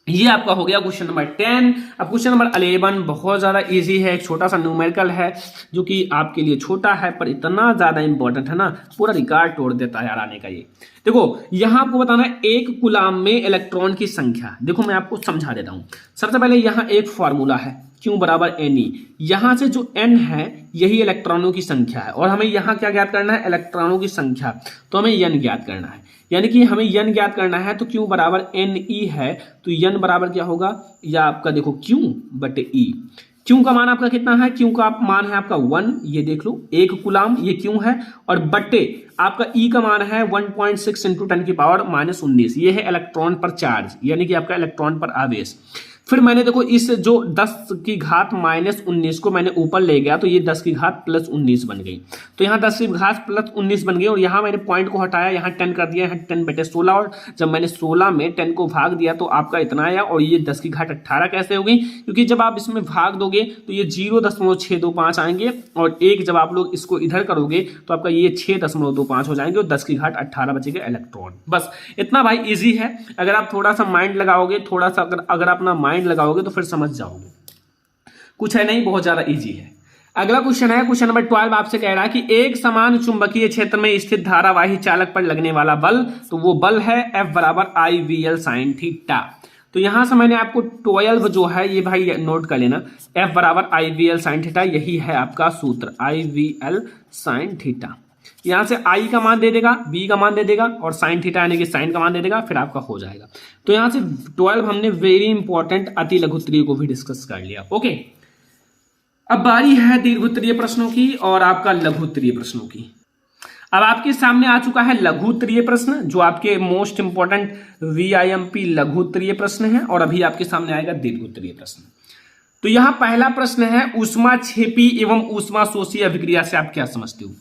ये आपका हो गया क्वेश्चन नंबर 10। अब क्वेश्चन नंबर 11 बहुत ज्यादा इजी है, एक छोटा सा न्यूमेरिकल है जो कि आपके लिए छोटा है पर इतना ज्यादा इंपॉर्टेंट है ना, पूरा रिकॉर्ड तोड़ देता है यार आने का ये। देखो यहां आपको बताना है एक कूलाम में इलेक्ट्रॉन की संख्या। देखो मैं आपको समझा देता हूं। सबसे पहले यहां एक फॉर्मूला है Q बराबर Ne। यहां से जो N है यही इलेक्ट्रॉनों की संख्या है, और हमें यहां क्या ज्ञात करना है, इलेक्ट्रॉनों की संख्या, तो हमें N ज्ञात करना है। यानी कि हमें N ज्ञात करना है तो Q बराबर Ne है, तो N बराबर क्या होगा, या आपका देखो Q बटे E। Q का मान आपका कितना है, Q का मान है आपका 1, ये देख लो, एक कूलाम ये Q है, और बटे आपका E का मान है 1.6 इंटू 10⁻⁻19। ये है इलेक्ट्रॉन पर चार्ज, यानी कि आपका इलेक्ट्रॉन पर आवेश। फिर मैंने देखो इस जो 10⁻⁻19 को मैंने ऊपर ले गया तो ये 10⁻+19 बन गई, तो यहाँ 10⁻+19 बन गई, और यहाँ मैंने पॉइंट को हटाया, यहाँ 10 कर दिया, यहाँ 10/16, और जब मैंने 16 में 10 को भाग दिया तो आपका इतना आया, और ये 10⁻18 कैसे हो गई, क्योंकि जब आप इसमें भाग दोगे तो ये 0.625 आएंगे, और एक जब आप लोग इसको इधर करोगे तो आपका ये 6.25 हो जाएंगे, और 10⁻18 बचेगा इलेक्ट्रॉन। बस इतना भाई इजी है, अगर आप थोड़ा सा माइंड लगाओगे, थोड़ा सा अगर अपना माइंड लगाओगे तो फिर समझ जाओगे, कुछ है नहीं, बहुत ज्यादा इजी है। अगला क्वेश्चन है क्वेश्चन नंबर 12 आपसे कह रहा है कि एक समान चुंबकीय क्षेत्र में स्थित धारावाही चालक पर लगने वाला बल, तो वो बल है F बराबर IVL sin थीटा। तो यहां से मैंने आपको 12 जो है ये भाई नोट कर लेना, F बराबर IVL sin थीटा, यही है आपका सूत्र IVL sin थीटा। यहां से I का मान दे देगा, B का मान दे देगा, और साइन थीटा यानी कि साइन का मान दे देगा, फिर आपका हो जाएगा। तो यहां से 12 हमने वेरी इंपॉर्टेंट अति लघुत्तरीय को भी डिस्कस कर लिया। ओके, अब बारी है दीर्घोत्तरीय प्रश्नों की और आपका लघुत्तरीय प्रश्नों की। अब आपके सामने आ चुका है लघुत्तरीय प्रश्न, जो आपके मोस्ट इंपॉर्टेंट VIMP लघुत्तरीय प्रश्न है, और अभी आपके सामने आएगा दीर्घोत्तरीय प्रश्न। तो यहां पहला प्रश्न है ऊष्माक्षेपी एवं ऊष्माशोषी अभिक्रिया से आप क्या समझते हो।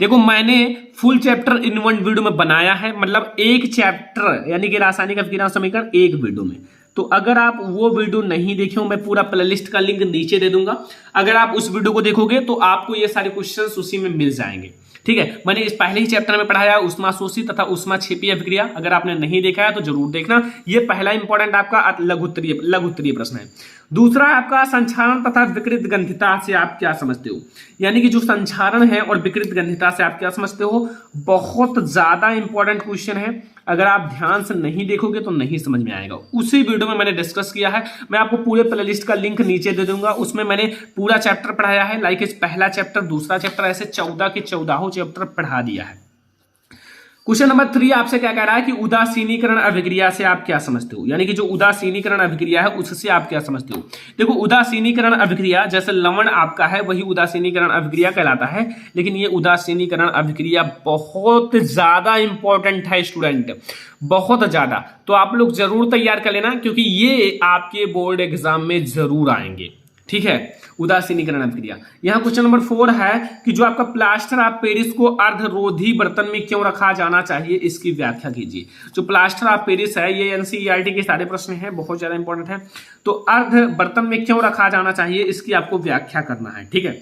देखो मैंने full chapter in one video में बनाया है, मतलब एक चैप्टर यानी कि रासायनिक अभिक्रिया समीकरण एक वीडियो में। तो अगर आप वो वीडियो नहीं देखे हो, मैं पूरा प्लेलिस्ट का लिंक नीचे दे दूंगा, अगर आप उस वीडियो को देखोगे तो आपको ये सारे क्वेश्चंस उसी में मिल जाएंगे। ठीक है, मैंने इस पहले ही चैप्टर में पढ़ाया ऊष्माशोषी तथा ऊष्माक्षेपी अभिक्रिया, अगर आपने नहीं देखा है तो जरूर देखना। ये पहला इंपॉर्टेंट आपका लघुत्तरीय प्रश्न है। दूसरा आपका संचारण तथा विकृत ग्रंथिता से आप क्या समझते हो, यानी कि जो संचारण है और विकृत ग्रंथिता से आप क्या समझते हो, बहुत ज्यादा इंपॉर्टेंट क्वेश्चन है। अगर आप ध्यान से नहीं देखोगे तो नहीं समझ में आएगा। उसी वीडियो में मैंने डिस्कस किया है, मैं आपको पूरे प्लेलिस्ट का लिंक नीचे दे दूंगा, उसमें मैंने पूरा चैप्टर पढ़ाया है, लाइक इस पहला चैप्टर, दूसरा चैप्टर, ऐसे 14 के 14 चैप्टर पढ़ा दिया है। क्वेश्चन नंबर 3 आपसे क्या कह रहा है कि उदासीनीकरण अभिक्रिया से आप क्या समझते हो, यानी कि जो उदासीनीकरण अभिक्रिया है उससे आप क्या समझते हो। देखो उदासीनीकरण अभिक्रिया जैसे लवण आपका है वही उदासीनीकरण अभिक्रिया कहलाता है, लेकिन ये उदासीनीकरण अभिक्रिया बहुत ज्यादा इंपॉर्टेंट है स्टूडेंट, बहुत ज्यादा। तो आप लोग जरूर तैयार कर लेना क्योंकि ये आपके बोर्ड एग्जाम में जरूर आएंगे, ठीक है। उदासीनीकरण अभिक्रिया। यहाँ क्वेश्चन नंबर 4 है कि जो आपका प्लास्टर ऑफ पेरिस को अर्धरोधी बर्तन में क्यों रखा जाना चाहिए, इसकी व्याख्या कीजिए। जो प्लास्टर ऑफ पेरिस है ये एनसीईआरटी के सारे प्रश्न हैं, बहुत ज्यादा इंपॉर्टेंट है। तो अर्ध बर्तन में क्यों रखा जाना चाहिए इसकी आपको व्याख्या करना है, ठीक है।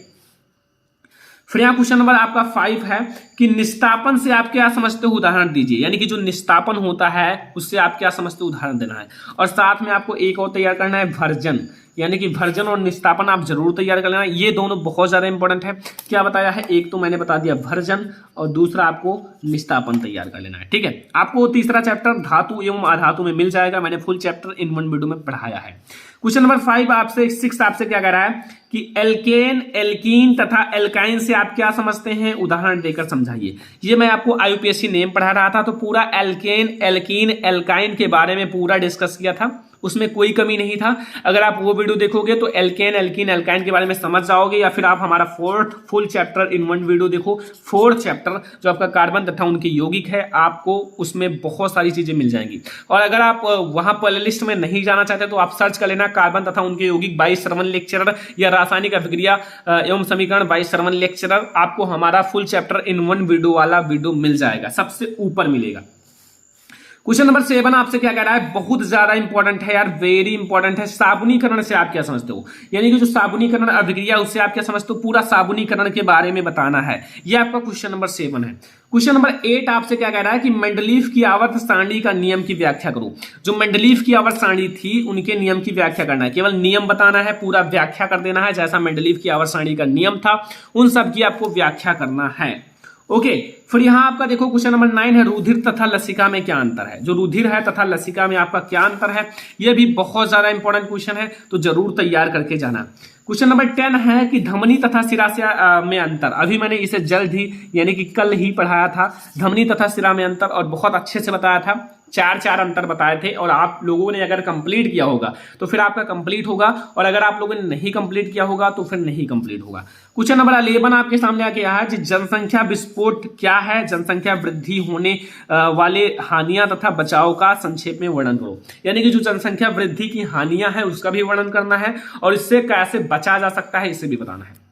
फिर यहाँ क्वेश्चन नंबर आपका 5 है कि निस्तापन से आप क्या समझते हो, उदाहरण दीजिए। यानी कि जो निस्तापन होता है उससे आप क्या समझते हो, उदाहरण देना है। और साथ में आपको एक और तैयार करना है, भर्जन, यानी कि भर्जन और निस्तापन आप जरूर तैयार कर लेना। ये दोनों बहुत ज्यादा इंपॉर्टेंट है। क्या बताया है, एक तो मैंने बता दिया भर्जन और दूसरा आपको निस्तापन तैयार कर लेना है, ठीक है। आपको तीसरा चैप्टर धातु एवं अधातु में मिल जाएगा, मैंने फुल चैप्टर इन 1 वीडियो में पढ़ाया है। क्वेश्चन नंबर 5 आपसे 6 आपसे क्या कह रहा है कि एल्केन, एल्कीन तथा एल्काइन से आप क्या समझते हैं, उदाहरण देकर समझाइए। ये मैं आपको आईयूपीएससी नेम पढ़ा रहा था, तो पूरा एल्केन, एल्कीन, एल्काइन के बारे में पूरा डिस्कस किया था, उसमें कोई कमी नहीं था। अगर आप वो वीडियो देखोगे तो एल्केन, एल्कीन, एल्काइन के बारे में समझ जाओगे, या फिर आप हमारा 4th full chapter in 1 video देखो। 4th चैप्टर जो आपका कार्बन तथा उनके यौगिक है, आपको उसमें बहुत सारी चीजें मिल जाएंगी। और अगर आप वहां प्लेलिस्ट में नहीं जाना चाहते तो आप सर्च कर लेना कार्बन तथा उनके यौगिक बाय श्रवण लेक्चरर, या रासायनिक अभिक्रिया एवं समीकरण बाय श्रवण लेक्चरर। आपको हमारा फुल चैप्टर इन 1 वीडियो वाला वीडियो मिल जाएगा, सबसे ऊपर मिलेगा। क्वेश्चन नंबर 7 आपसे क्या कह रहा है, बहुत ज्यादा इंपॉर्टेंट है यार, वेरी इंपॉर्टेंट है। साबुनीकरण से आप क्या समझते हो, यानी कि जो साबुनीकरण अभिक्रिया उससे आप क्या समझते हो, पूरा साबुनीकरण के बारे में बताना है। यह आपका क्वेश्चन नंबर 7 है। क्वेश्चन नंबर 8 आपसे क्या कह रहा है कि मेंडलीफ की आवर्त सारणी का नियम की व्याख्या करो। जो मेंडलीफ की आवर्त सारणी थी उनके नियम की व्याख्या करना है, केवल नियम बताना है, पूरा व्याख्या कर देना है। जैसा मेंडलीफ की आवर्त सारणी का नियम था उन सब की आपको व्याख्या करना है, ओके। फिर यहां आपका देखो क्वेश्चन नंबर 9 है, रुधिर तथा लसिका में क्या अंतर है। जो रुधिर है तथा लसिका में आपका क्या अंतर है, यह भी बहुत ज्यादा इंपॉर्टेंट क्वेश्चन है, तो जरूर तैयार करके जाना। क्वेश्चन नंबर 10 है कि धमनी तथा शिरा से में अंतर। अभी मैंने इसे जल्द ही यानी कि कल ही पढ़ाया था, धमनी तथा शिरा में अंतर, और बहुत अच्छे से बताया था। 4 अंतर बताए थे, और आप लोगों ने अगर कंप्लीट किया होगा तो फिर आपका कंप्लीट होगा, और अगर आप लोगों ने नहीं कंप्लीट किया होगा तो फिर नहीं कंप्लीट होगा। क्वेश्चन नंबर 11 आपके सामने आके आया है, जनसंख्या विस्फोट क्या है, जनसंख्या वृद्धि होने वाले हानियां तथा बचाव का संक्षेप में वर्णन करो। यानी कि जो जनसंख्या वृद्धि की हानियां हैं उसका भी वर्णन करना है, और इससे कैसे बचा जा सकता है इसे भी बताना है।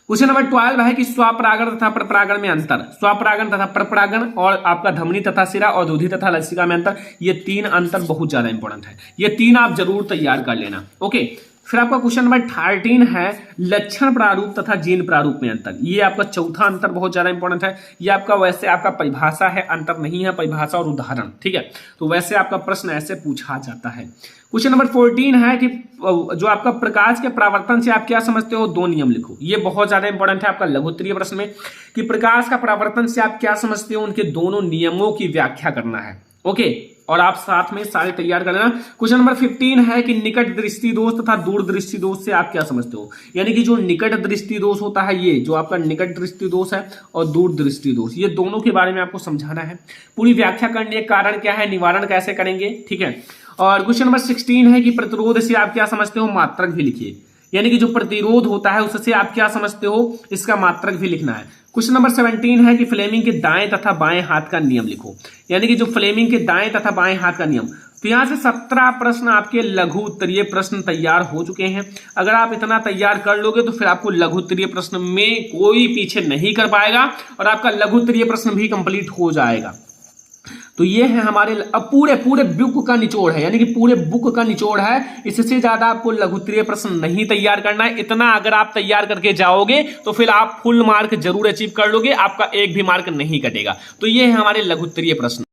क्वेश्चन नंबर 12 है कि स्वपरागण तथा परपरागण में अंतर। स्वपरागण तथा परपरागण और आपका धमनी तथा शिरा और दूधी तथा लसिका में अंतर, ये 3 अंतर बहुत ज्यादा इंपॉर्टेंट है, ये 3 आप जरूर तैयार कर लेना, ओके। फिर आपका क्वेश्चन नंबर 13 है लक्षण प्रारूप तथा जीन प्रारूप में अंतर। ये आपका चौथा अंतर बहुत ज्यादा इंपॉर्टेंट है। ये आपका वैसे आपका परिभाषा है, अंतर नहीं है, परिभाषा और उदाहरण, ठीक है। तो वैसे आपका प्रश्न ऐसे पूछा जाता है। क्वेश्चन नंबर 14 है कि जो आपका प्रकाश के परावर्तन से आप क्या समझते हो, 2 नियम लिखो। ये बहुत ज्यादा इंपॉर्टेंट है आपका लघु उत्तरीय प्रश्न में, कि प्रकाश का परावर्तन से आप क्या समझते हो, उनके दोनों नियमों की व्याख्या करना है, ओके। और आप साथ में सारे तैयार कर लेना। क्वेश्चन नंबर 15 है कि निकट दृष्टि दोष तथा दूर दृष्टि दोष से आप क्या समझते हो। यानी कि जो निकट दृष्टि दोष होता है, ये जो आपका निकट दृष्टि दोष है और दूर दृष्टि दोष, ये दोनों के बारे में आपको समझाना है। पूरी व्याख्या करनी है, कारण क्या है, निवारण कैसे करेंगे, ठीक है। और क्वेश्चन नंबर 16 है कि प्रतिरोध से आप क्या समझते हो, मात्रक भी लिखिए। यानी कि जो प्रतिरोध होता है उससे आप क्या समझते हो, इसका मात्रक भी लिखना है। क्वेश्चन नंबर 17 है कि फ्लेमिंग के दाएं तथा बाएं हाथ का नियम लिखो। यानी कि जो फ्लेमिंग के दाएं तथा बाएं हाथ का नियम। तो यहां से 17 प्रश्न आपके लघु उत्तरीय प्रश्न तैयार हो चुके हैं। अगर आप इतना तैयार कर लोगे तो फिर आपको लघु उत्तरीय प्रश्न में कोई पीछे नहीं कर पाएगा, और आपका लघु उत्तरीय प्रश्न भी कंप्लीट हो जाएगा। तो ये है हमारे अब पूरे बुक का निचोड़ है, यानी कि पूरे बुक का निचोड़ है। इससे ज्यादा आपको लघुत्तरीय प्रश्न नहीं तैयार करना है। इतना अगर आप तैयार करके जाओगे तो फिर आप फुल मार्क जरूर अचीव कर लोगे, आपका एक भी मार्क नहीं कटेगा। तो ये है हमारे लघुत्तरीय प्रश्न।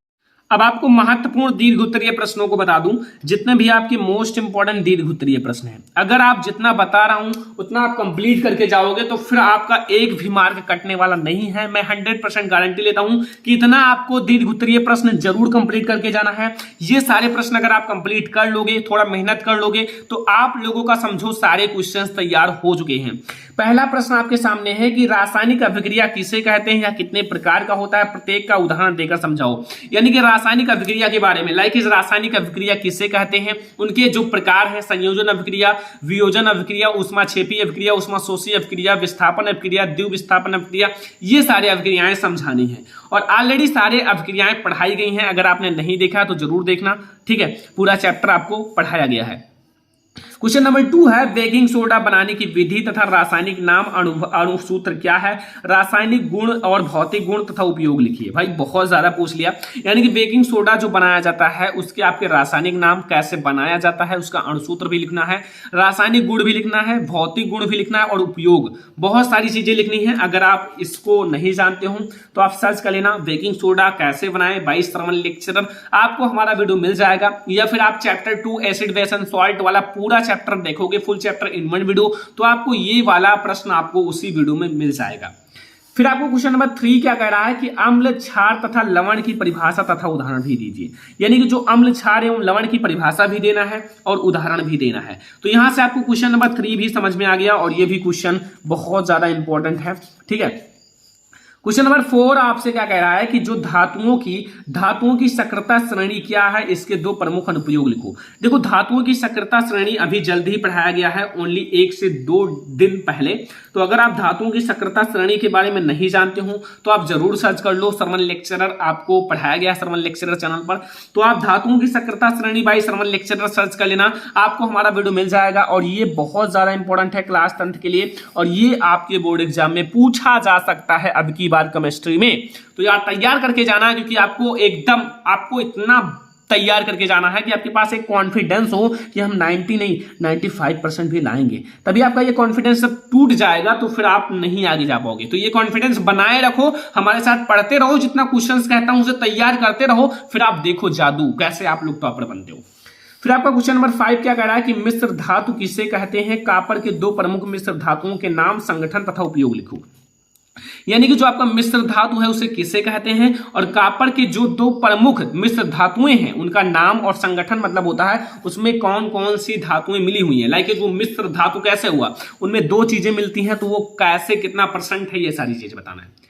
अब आपको महत्वपूर्ण दीर्घ उत्तरीय प्रश्नों को बता दूं, जितने भी आपके मोस्ट इंपॉर्टेंट दीर्घ उत्तरीय प्रश्न हैं, अगर आप जितना बता रहा हूं उतना आप कंप्लीट करके जाओगे तो फिर आपका एक भी मार्क कटने वाला नहीं है। मैं 100% गारंटी लेता हूं कि इतना आपको दीर्घ उत्तरीय प्रश्न जरूर कंप्लीट करके जाना है। ये सारे प्रश्न अगर आप कंप्लीट कर लोगे, थोड़ा मेहनत कर लोगे, तो आप लोगों का समझो सारे क्वेश्चंस तैयार हो चुके हैं। पहला प्रश्न आपके सामने है कि रासायनिक अभिक्रिया किसे कहते हैं या कितने प्रकार का होता है, प्रत्येक का उदाहरण देकर समझाओ। यानी कि रासायनिक अभिक्रिया के बारे में, लाइक इस रासायनिक अभिक्रिया किसे कहते हैं, उनके जो प्रकार है, संयोजन अभिक्रिया, वियोजन अभिक्रिया, ऊष्माक्षेपी अभिक्रिया, ऊष्माशोषी अभिक्रिया, विस्थापन अभिक्रिया, द्विविस्थापन अभिक्रिया, ये सारे अभिक्रियाएं समझानी है। और ऑलरेडी सारे अभिक्रियाएं पढ़ाई गई हैं, अगर आपने नहीं देखा तो जरूर देखना, ठीक है। पूरा चैप्टर आपको पढ़ाया गया है। क्वेश्चन नंबर 2 है बेकिंग सोडा बनाने की विधि तथा रासायनिक नाम, अणुसूत्र क्या है, रासायनिक गुण और भौतिक गुण तथा उपयोग लिखिए। भाई बहुत ज्यादा पूछ लिया। यानी कि बेकिंग सोडा जो बनाया जाता है उसके आपके रासायनिक नाम, कैसे बनाया जाता है, उसका अणुसूत्र भी लिखना है, रासायनिक गुण भी लिखना है, भौतिक गुण भी लिखना है और उपयोग, बहुत सारी चीजें लिखनी है। अगर आप इसको नहीं जानते हो तो आप सर्च कर लेना बेकिंग सोडा कैसे बनाए बाय थर्मल लेक्चरर, आपको हमारा वीडियो मिल जाएगा। या फिर आप chapter 2 acid base and salt वाला पूरा चैप्टर देखोगे, full chapter in one video, तो आपको ये वाला प्रश्न आपको उसी वीडियो में मिल जाएगा। फिर आपको क्वेश्चन नंबर 3 क्या कह रहा है कि अम्ल, क्षार तथा लवण की परिभाषा तथा उदाहरण भी दीजिए। यानी कि जो अम्ल, क्षार एवं लवण की परिभाषा भी देना है और उदाहरण भी देना है। तो यहां से आपको क्वेश्चन नंबर 3 भी समझ में आ गया और ये भी क्वेश्चन बहुत ज्यादा इंपॉर्टेंट है, ठीक है। क्वेश्चन नंबर 4 आपसे क्या कह रहा है कि जो धातुओं की सक्रियता श्रेणी क्या है, इसके 2 प्रमुख अनुप्रयोग लिखो। देखो धातुओं की सक्रियता श्रेणी अभी जल्दी ही पढ़ाया गया है, ओनली 1 से 2 दिन पहले। तो अगर आप धातुओं की सक्रियता श्रेणी के बारे में नहीं जानते हो तो आप जरूर सर्च कर लो, थर्मल लेक्चरर आपको पढ़ाया गया थर्मल लेक्चरर चैनल पर। तो आप धातुओं की सक्रियता श्रेणी बाय थर्मल लेक्चरर सर्च कर लेना, आपको हमारा वीडियो मिल जाएगा। और ये बहुत ज्यादा इंपॉर्टेंट है क्लास 10th के लिए और ये आपके बोर्ड एग्जाम में पूछा जा सकता है अब की बार केमिस्ट्री में। तो यार तैयार करके जाना है, क्योंकि आपको इतना तैयार करके जाना है कि आपके पास एक कॉन्फिडेंस हो कि हम 90 नहीं 95% भी लाएंगे। तभी आपका ये कॉन्फिडेंस जब टूट जाएगा तो फिर आप नहीं आगे जा पाओगे। तो ये कॉन्फिडेंस बनाए रखो, हमारे साथ पढ़ते रहो, जितना क्वेश्चंस कहता हूं उसे तैयार करते रहो, फिर आप देखो जादू कैसे आप लोग टॉपर बनते हो। फिर आपका क्वेश्चन नंबर 5 क्या कह रहा है कि मिश्र धातु किसे कहते हैं, कॉपर के 2 प्रमुख मिश्र धातुओं के नाम, संगठन तथा उपयोग लिखो। यानी कि जो आपका मिश्र धातु है उसे किसे कहते हैं और कॉपर के जो 2 प्रमुख मिश्र धातुएं हैं उनका नाम और संगठन मतलब होता है उसमें कौन कौन सी धातुएं मिली हुई हैं। लाइक वो मिश्र धातु कैसे हुआ, उनमें 2 चीजें मिलती हैं, तो वो कैसे, कितना % है, ये सारी चीजें बताना है।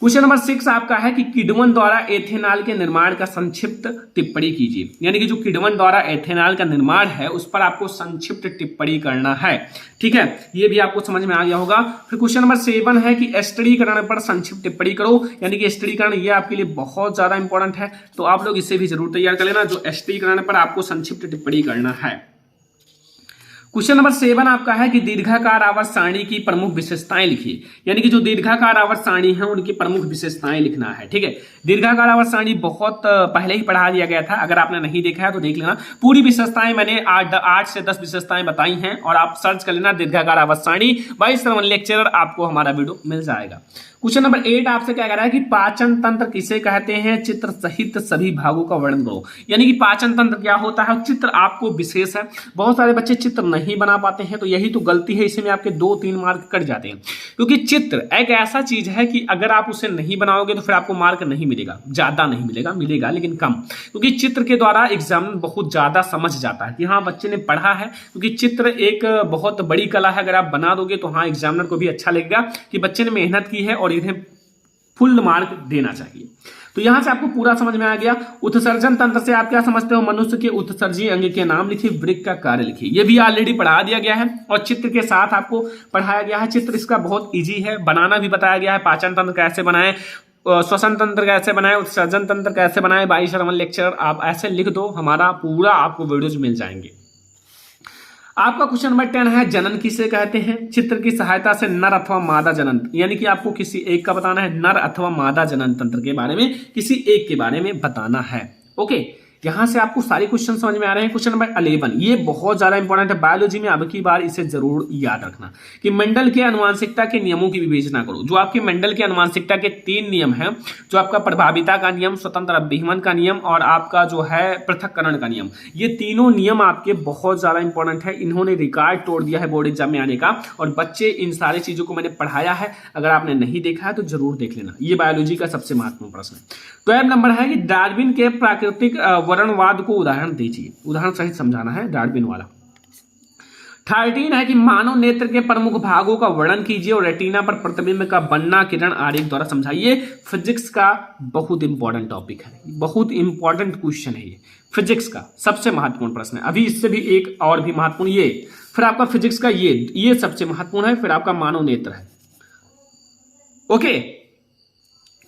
क्वेश्चन नंबर 6 आपका है कि किडमन द्वारा एथेनॉल के निर्माण का संक्षिप्त टिप्पणी कीजिए। यानी कि जो किडमन द्वारा एथेनॉल का निर्माण है उस पर आपको संक्षिप्त टिप्पणी करना है, ठीक है। ये भी आपको समझ में आ गया होगा। फिर क्वेश्चन नंबर 7 है कि एस्टरीकरण पर संक्षिप्त टिप्पणी करो। यानी कि एस्टरीकरण ये आपके लिए बहुत ज्यादा इंपॉर्टेंट है, तो आप लोग इसे भी जरूर तैयार कर लेना, जो एस्टरीकरण पर आपको संक्षिप्त टिप्पणी करना है। क्वेश्चन नंबर 7 आपका है कि दीर्घाकार आवर्त सारणी की प्रमुख विशेषताएं लिखिए। यानी कि जो दीर्घाकार आवर्त सारणी है उनकी प्रमुख विशेषताएं लिखना है, ठीक है। दीर्घाकार आवर्त सारणी बहुत पहले ही पढ़ा दिया गया था, अगर आपने नहीं देखा है तो देख लेना। पूरी विशेषताएं मैंने 8 से 10 विशेषताएं बताई हैं और आप सर्च कर लेना दीर्घाकार आवर्त सारणी बाय थर्मल लेक्चरर, आपको हमारा वीडियो मिल जाएगा। क्वेश्चन नंबर 8 आपसे क्या कह रहा है कि पाचन तंत्र किसे कहते हैं, चित्र सहित सभी भागों का वर्णन करो। यानी कि पाचन तंत्र क्या होता है, चित्र आपको विशेष है। बहुत सारे बच्चे चित्र नहीं बना पाते हैं, तो यही तो गलती है, इसमें आपके 2-3 मार्क कट जाते हैं। क्योंकि चित्र एक ऐसा चीज है कि अगर आप उसे नहीं बनाओगे तो फिर आपको मार्क नहीं मिलेगा, ज्यादा नहीं मिलेगा, मिलेगा लेकिन कम। क्योंकि चित्र के द्वारा एग्जाम बहुत ज्यादा समझ जाता है कि हाँ बच्चे ने पढ़ा है, क्योंकि चित्र एक बहुत बड़ी कला है। अगर आप बना दोगे तो हाँ एग्जामिनर को भी अच्छा लगेगा कि बच्चे ने मेहनत की है और इन्हें फुल मार्क देना चाहिए। तो यहां से आपको पूरा समझ में आ गया। उत्सर्जन तंत्र से आप क्या समझते हो, मनुष्य के उत्सर्जी अंग के नाम लिखिए, वृक्क का कार्य लिखिए। ये भी ऑलरेडी पढ़ा दिया गया है और चित्र के साथ आपको पढ़ाया गया है। चित्र इसका बहुत इजी है, बनाना भी बताया गया है। पाचन तंत्र कैसे बनाए, श्वसन तंत्र कैसे बनाए, उत्सर्जन तंत्र कैसे बनाए बाय थर्मल लेक्चरर, आप ऐसे लिख दो, हमारा पूरा आपको वीडियोज मिल जाएंगे। आपका क्वेश्चन नंबर 10 है जनन किसे कहते हैं, चित्र की सहायता से नर अथवा मादा जनन। यानी कि आपको किसी एक का बताना है, नर अथवा मादा जनन तंत्र के बारे में किसी एक के बारे में बताना है। ओके, यहां से आपको सारे क्वेश्चन समझ में आ रहे हैं। क्वेश्चन नंबर 11, ये बहुत ज्यादा इंपॉर्टेंट है बायोलॉजी में, अब की बार इसे जरूर याद रखना कि मेंडल के आनुवंशिकता के नियमों की विवेचना करो। जो आपके मेंडल के आनुवंशिकता के 3 नियम हैं, जो आपका प्रभाविता का नियम, स्वतंत्र अभिगमन का नियम और आपका जो है पृथक्करण का नियम, ये तीनों नियम आपके बहुत ज्यादा इंपॉर्टेंट है। इन्होंने रिकॉर्ड तोड़ दिया है बोर्ड एग्जाम में आने का, और बच्चे इन सारी चीजों को मैंने पढ़ाया है, अगर आपने नहीं देखा है तो जरूर देख लेना। ये बायोलॉजी का सबसे महत्वपूर्ण प्रश्न है। 12 नंबर है कि डार्विन के प्राकृतिक वर्णवाद को उदाहरण दीजिए, उदाहरण सहित समझाना है डार्विन वाला। 13 है कि मानव नेत्र के प्रमुख भागों का वर्णन कीजिए और रेटिना पर प्रतिबिंब का बनना किरण आरेख द्वारा समझाइए। फिजिक्स का बहुत इंपॉर्टेंट टॉपिक है, बहुत इंपॉर्टेंट क्वेश्चन है ये, फिजिक्स का सबसे महत्वपूर्ण प्रश्न है। अभी इससे भी एक और भी महत्वपूर्ण, ये फिर आपका फिजिक्स का ये सबसे महत्वपूर्ण है, फिर आपका मानव नेत्र है। ओके,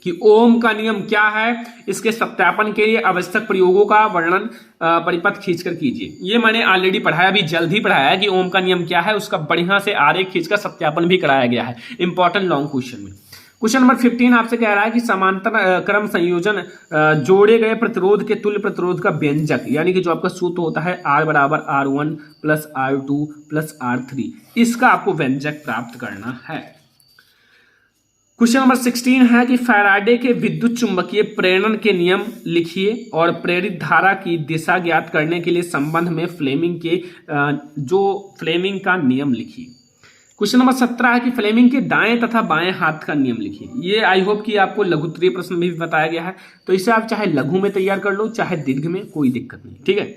कि ओम का नियम क्या है, इसके सत्यापन के लिए आवश्यक प्रयोगों का वर्णन परिपथ खींचकर कीजिए। ये मैंने ऑलरेडी पढ़ाया, अभी जल्द ही पढ़ाया है कि ओम का नियम क्या है, उसका बढ़िया से आरेख खींचकर सत्यापन भी कराया गया है इंपॉर्टेंट लॉन्ग क्वेश्चन में। क्वेश्चन नंबर 15 आपसे कह रहा है कि समांतर क्रम संयोजन जोड़े गए प्रतिरोध के तुल्य प्रतिरोध का व्यंजक, यानी कि जो आपका सूत्र होता है R बराबर R1 plus R2 plus R3, इसका आपको व्यंजक प्राप्त करना है। क्वेश्चन नंबर 16 है कि फैराडे के विद्युत चुंबकीय प्रेरण के नियम लिखिए और प्रेरित धारा की दिशा ज्ञात करने के लिए संबंध में फ्लेमिंग का नियम लिखिए। क्वेश्चन नंबर 17 है कि फ्लेमिंग के दाएं तथा बाएं हाथ का नियम लिखिए। ये आई होप कि आपको लघुत्तरीय प्रश्न में भी बताया गया है, तो इसे आप चाहे लघु में तैयार कर लो चाहे दीर्घ में, कोई दिक्कत नहीं, ठीक है।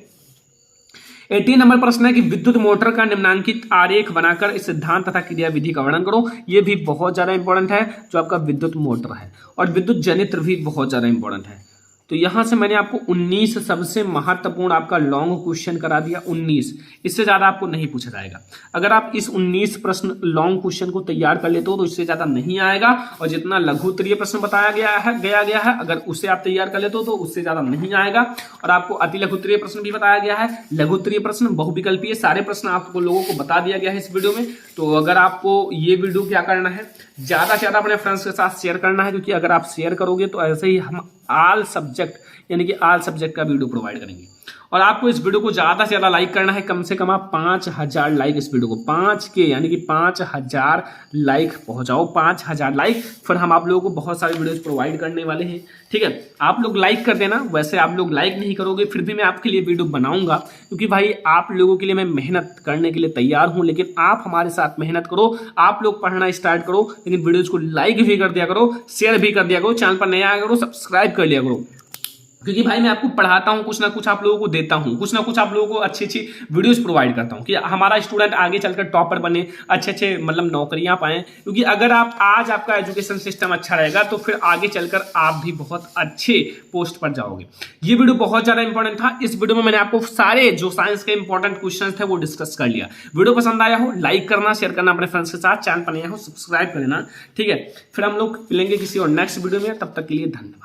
18 नंबर प्रश्न है कि विद्युत मोटर का निम्नांकित आरेख बनाकर इस सिद्धांत तथा क्रियाविधि का वर्णन करो। ये भी बहुत ज्यादा इंपॉर्टेंट है, जो आपका विद्युत मोटर है, और विद्युत जनित्र भी बहुत ज्यादा इंपॉर्टेंट है। तो यहां से मैंने आपको 19 सबसे महत्वपूर्ण आपका लॉन्ग क्वेश्चन करा दिया, 19, इससे ज्यादा आपको नहीं पूछा जाएगा। अगर आप इस 19 प्रश्न लॉन्ग क्वेश्चन को तैयार कर लेते हो तो इससे ज्यादा नहीं आएगा, और जितना लघु उत्तरीय प्रश्न बताया गया है अगर उसे आप तैयार कर लेते हो तो उससे ज्यादा नहीं आएगा। और आपको अति लघु उत्तरीय प्रश्न भी बताया गया है, लघु उत्तरीय प्रश्न बहुविकल्पीय, सारे प्रश्न आपको लोगों को बता दिया गया है इस वीडियो में। तो अगर आपको ये वीडियो क्या करना है, ज्यादा से ज्यादा अपने फ्रेंड्स के साथ शेयर करना है, क्योंकि अगर आप शेयर करोगे तो ऐसे ही हम ऑल सब्जेक्ट यानी कि ऑल सब्जेक्ट का वीडियो प्रोवाइड करेंगे। और आपको इस वीडियो को ज्यादा से ज्यादा लाइक करना है, कम से कम आप 5000 लाइक इस वीडियो को, 5K यानी कि 5000 लाइक पहुंचाओ, 5000 लाइक, फिर हम आप लोगों को बहुत सारे वीडियोस प्रोवाइड करने वाले हैं, ठीक है। आप लोग लाइक कर देना, वैसे आप लोग लाइक नहीं करोगे फिर भी मैं आपके लिए वीडियो बनाऊंगा, क्योंकि भाई आप लोगों के लिए मैं मेहनत करने के लिए तैयार हूं, लेकिन आप हमारे साथ मेहनत करो, आप लोग पढ़ना स्टार्ट करो, लेकिन वीडियोज को लाइक भी कर दिया करो, शेयर भी कर दिया करो, चैनल पर नया आया करो, सब्सक्राइब कर लिया करो, क्योंकि भाई मैं आपको पढ़ाता हूं, कुछ ना कुछ आप लोगों को देता हूं, कुछ ना कुछ आप लोगों को अच्छी अच्छी वीडियोस प्रोवाइड करता हूं कि हमारा स्टूडेंट आगे चलकर टॉपर बने, अच्छे अच्छे मतलब नौकरियां पाएं। क्योंकि अगर आप आज आपका एजुकेशन सिस्टम अच्छा रहेगा तो फिर आगे चलकर आप भी बहुत अच्छे पोस्ट पर जाओगे। ये वीडियो बहुत ज्यादा इंपॉर्टेंट था, इस वीडियो में मैंने आपको सारे जो साइंस के इंपॉर्टेंट क्वेश्चन थे वो डिस्कस कर लिया। वीडियो पसंद आया हो लाइक करना, शेयर करना अपने फ्रेंड्स के साथ, चैनल पर नया हो सब्सक्राइब कर लेना, ठीक है। फिर हम लोग मिलेंगे किसी और नेक्स्ट वीडियो में, तब तक के लिए धन्यवाद।